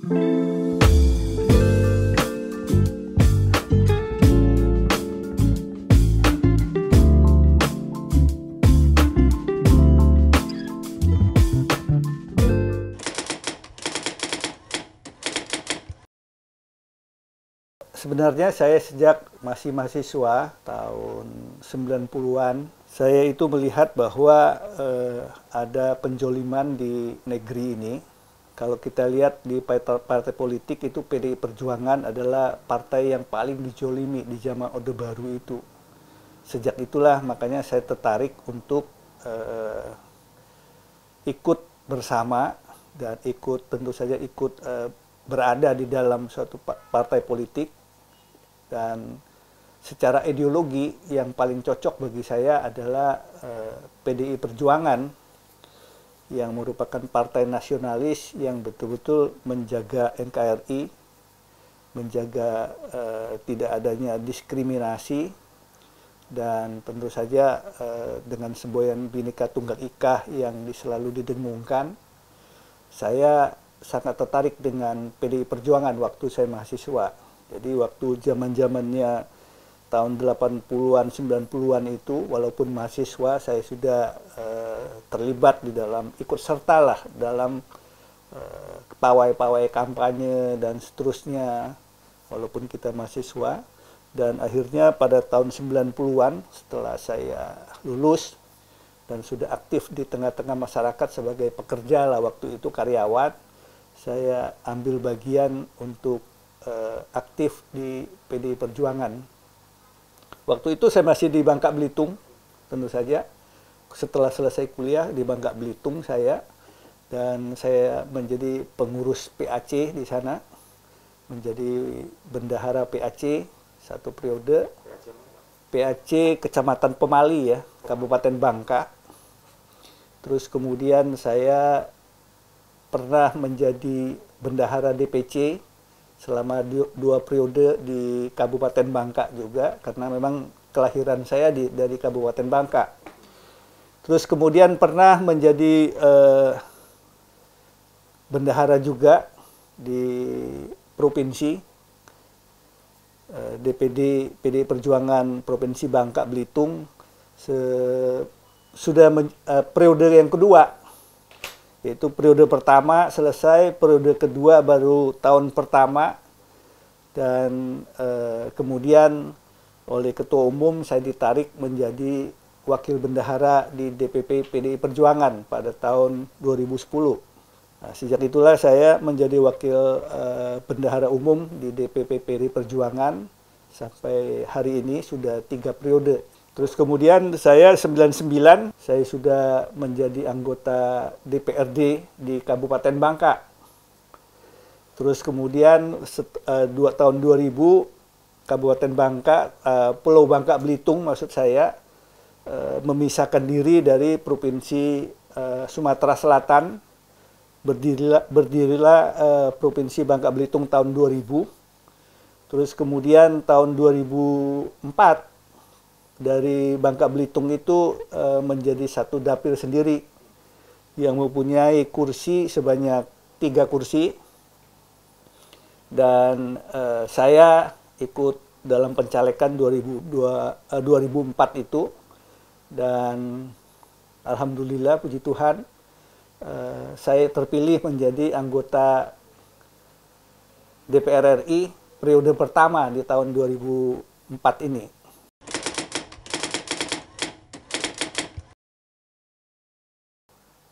Sebenarnya saya sejak masih mahasiswa tahun 90-an, saya itu melihat bahwa ada penjoliman di negeri ini. Kalau kita lihat di partai politik itu PDI Perjuangan adalah partai yang paling dijolimi di zaman Orde Baru itu. Sejak itulah makanya saya tertarik untuk ikut bersama dan tentu saja ikut berada di dalam suatu partai politik. Dan secara ideologi yang paling cocok bagi saya adalah PDI Perjuangan yang merupakan partai nasionalis yang betul-betul menjaga NKRI, menjaga tidak adanya diskriminasi, dan tentu saja dengan semboyan Bhinneka Tunggal Ika yang selalu didengungkan. Saya sangat tertarik dengan PDI Perjuangan waktu saya mahasiswa. Jadi waktu zaman-zamannya tahun 80-an, 90-an itu, walaupun mahasiswa, saya sudah terlibat di dalam, ikut sertalah dalam pawai-pawai kampanye dan seterusnya, walaupun kita mahasiswa. Dan akhirnya pada tahun 90-an, setelah saya lulus dan sudah aktif di tengah-tengah masyarakat sebagai pekerja lah waktu itu, karyawan, saya ambil bagian untuk aktif di PDI Perjuangan. Waktu itu saya masih di Bangka Belitung, tentu saja. Setelah selesai kuliah di Bangka Belitung saya, dan saya menjadi pengurus PAC di sana, menjadi bendahara PAC satu periode. PAC Kecamatan Pemali ya, Kabupaten Bangka. Terus kemudian saya pernah menjadi bendahara DPC selama 2 periode di Kabupaten Bangka juga, karena memang kelahiran saya dari Kabupaten Bangka. Terus kemudian pernah menjadi bendahara juga di provinsi, DPD PDI Perjuangan Provinsi Bangka Belitung, sudah periode yang kedua. Yaitu periode pertama selesai, periode kedua baru tahun pertama, dan kemudian oleh Ketua Umum saya ditarik menjadi Wakil Bendahara di DPP PDI Perjuangan pada tahun 2010. Nah, sejak itulah saya menjadi Wakil Bendahara Umum di DPP PDI Perjuangan sampai hari ini sudah 3 periode. Terus kemudian saya 99, saya sudah menjadi anggota DPRD di Kabupaten Bangka. Terus kemudian tahun 2000, Kabupaten Bangka, Pulau Bangka Belitung maksud saya, memisahkan diri dari Provinsi Sumatera Selatan. Berdirilah Provinsi Bangka Belitung tahun 2000. Terus kemudian tahun 2004, dari Bangka Belitung itu menjadi satu dapil sendiri yang mempunyai kursi sebanyak 3 kursi, dan saya ikut dalam pencalekan 2004 itu, dan alhamdulillah puji Tuhan saya terpilih menjadi anggota DPR RI periode pertama di tahun 2004 ini.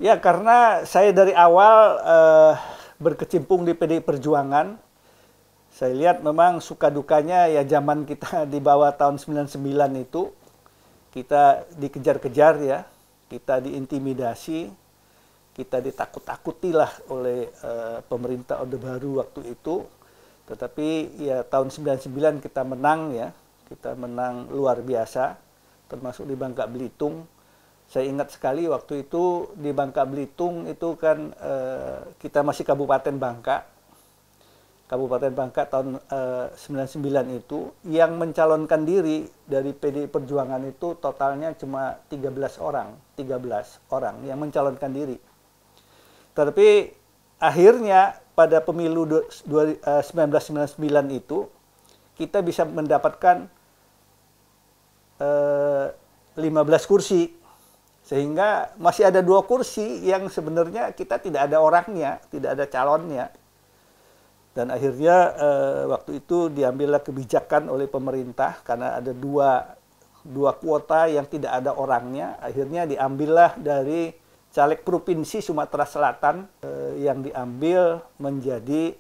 Ya, karena saya dari awal berkecimpung di PDI Perjuangan, saya lihat memang suka dukanya ya zaman kita di bawah tahun 99 itu, kita dikejar-kejar ya, kita diintimidasi, kita ditakut-takuti lah oleh pemerintah Orde Baru waktu itu. Tetapi ya tahun 99 kita menang ya, kita menang luar biasa, termasuk di Bangka Belitung. Saya ingat sekali waktu itu di Bangka Belitung itu kan kita masih Kabupaten Bangka. Kabupaten Bangka tahun 99 itu yang mencalonkan diri dari PDI Perjuangan itu totalnya cuma 13 orang yang mencalonkan diri. Tapi akhirnya pada pemilu 1999 itu kita bisa mendapatkan 15 kursi, sehingga masih ada 2 kursi yang sebenarnya kita tidak ada orangnya, tidak ada calonnya. Dan akhirnya waktu itu diambillah kebijakan oleh pemerintah karena ada dua kuota yang tidak ada orangnya. Akhirnya diambillah dari caleg provinsi Sumatera Selatan yang diambil menjadi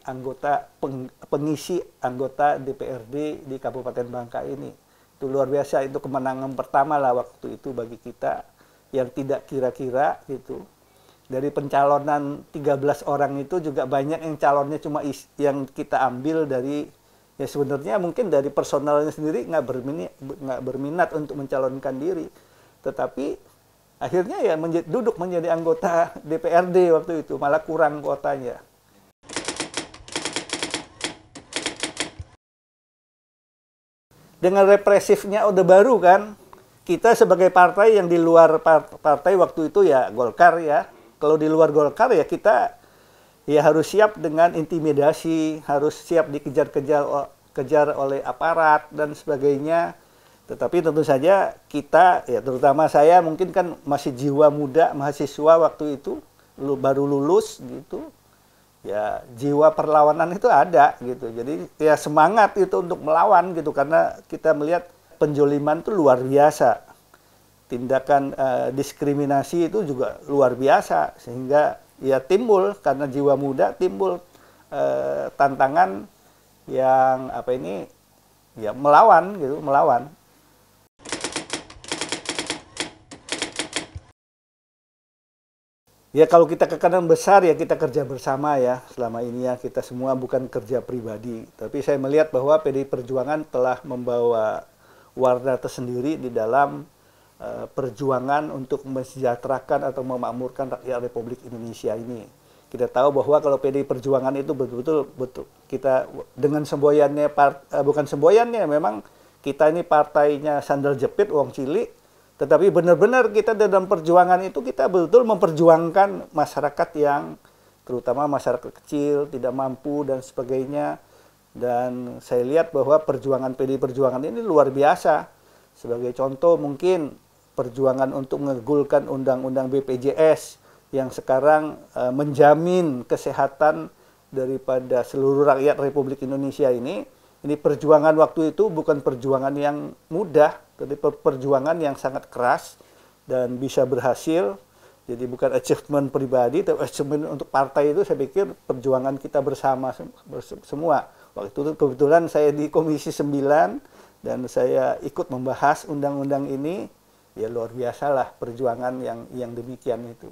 pengisi anggota DPRD di Kabupaten Bangka ini. Itu luar biasa, itu kemenangan pertama lah waktu itu bagi kita yang tidak kira-kira gitu. Dari pencalonan 13 orang itu juga banyak yang calonnya cuma yang kita ambil dari, ya sebenarnya mungkin dari personalnya sendiri nggak berminat untuk mencalonkan diri. Tetapi akhirnya ya duduk menjadi anggota DPRD waktu itu, malah kurang kuotanya. Dengan represifnya Orde Baru kan, kita sebagai partai yang di luar partai waktu itu ya Golkar ya. Kalau di luar Golkar ya kita ya harus siap dengan intimidasi, harus siap dikejar oleh aparat dan sebagainya. Tetapi tentu saja kita, ya terutama saya mungkin kan masih jiwa muda, mahasiswa waktu itu, baru lulus gitu. Ya jiwa perlawanan itu ada gitu. Jadi ya semangat itu untuk melawan gitu, karena kita melihat penjoliman itu luar biasa. Tindakan diskriminasi itu juga luar biasa, sehingga ya timbul karena jiwa muda timbul tantangan yang ya melawan gitu, melawan. Ya kalau kita kekanan besar ya kita kerja bersama ya, selama ini ya kita semua bukan kerja pribadi. Tapi saya melihat bahwa PDI Perjuangan telah membawa warna tersendiri di dalam perjuangan untuk mensejahterakan atau memakmurkan rakyat Republik Indonesia ini. Kita tahu bahwa kalau PDI Perjuangan itu betul-betul kita dengan semboyannya, bukan semboyannya, memang kita ini partainya sandal jepit, wong cilik, tetapi benar-benar kita dalam perjuangan itu kita betul memperjuangkan masyarakat yang, terutama masyarakat kecil, tidak mampu dan sebagainya. Dan saya lihat bahwa perjuangan PDI Perjuangan ini luar biasa. Sebagai contoh mungkin perjuangan untuk mengegulkan undang-undang BPJS yang sekarang menjamin kesehatan daripada seluruh rakyat Republik Indonesia ini perjuangan waktu itu bukan perjuangan yang mudah, tapi perjuangan yang sangat keras dan bisa berhasil. Jadi bukan achievement pribadi, tapi achievement untuk partai itu saya pikir perjuangan kita bersama semua. Waktu itu kebetulan saya di Komisi 9 dan saya ikut membahas undang-undang ini. Ya luar biasa lah perjuangan yang demikian itu.